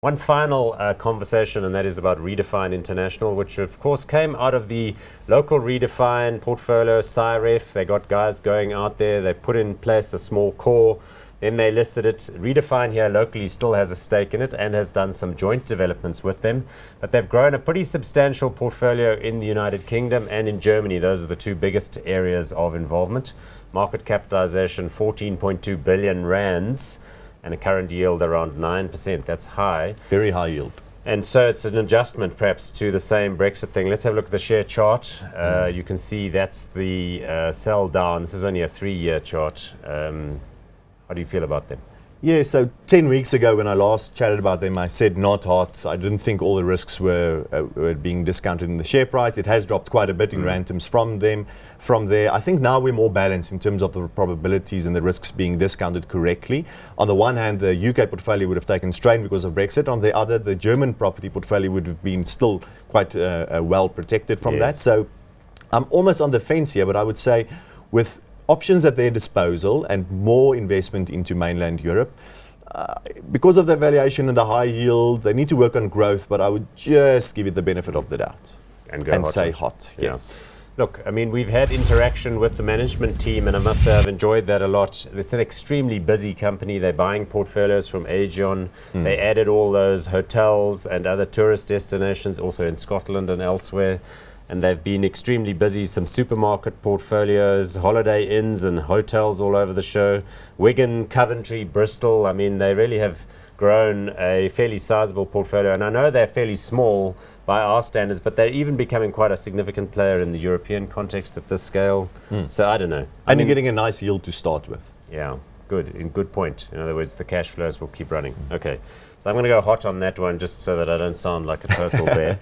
One final conversation, and that is about Redefine International, which of course came out of the local Redefine portfolio, CIREF. They got guys going out there, they put in place a small core, then they listed it. Redefine here locally still has a stake in it and has done some joint developments with them, but they've grown a pretty substantial portfolio in the United Kingdom and in Germany. Those are the two biggest areas of involvement. Market capitalization 14.2 billion rands, and a current yield around 9%. That's high. Very high yield. And so it's an adjustment perhaps to the same Brexit thing. Let's have a look at the share chart. You can see that's the sell down. This is only a 3-year chart. How do you feel about them? Yeah, so 10 weeks ago when I last chatted about them, I said not hot. I didn't think all the risks were being discounted in the share price. It has dropped quite a bit in rand terms from there. I think now we're more balanced in terms of the probabilities and the risks being discounted correctly. On the one hand, the UK portfolio would have taken strain because of Brexit. On the other, the German property portfolio would have been still quite well protected from that. So I'm almost on the fence here, but I would say with options at their disposal and more investment into mainland Europe, because of the valuation and the high yield, they need to work on growth, but I would just give it the benefit of the doubt and say hot. Yes. Look, I mean, we've had interaction with the management team, and I must say I've enjoyed that a lot. It's an extremely busy company. They're buying portfolios from Aegon. They added all those hotels and other tourist destinations, also in Scotland and elsewhere. And they've been extremely busy. Some supermarket portfolios, holiday inns and hotels all over the show. Wigan, Coventry, Bristol. I mean, they really have grown a fairly sizable portfolio. And I know they're fairly small by our standards, but they're even becoming quite a significant player in the European context at this scale. So I don't know. And you're getting a nice yield to start with. Yeah, good point. In other words, the cash flows will keep running. Okay, so I'm going to go hot on that one just so that I don't sound like a total bear.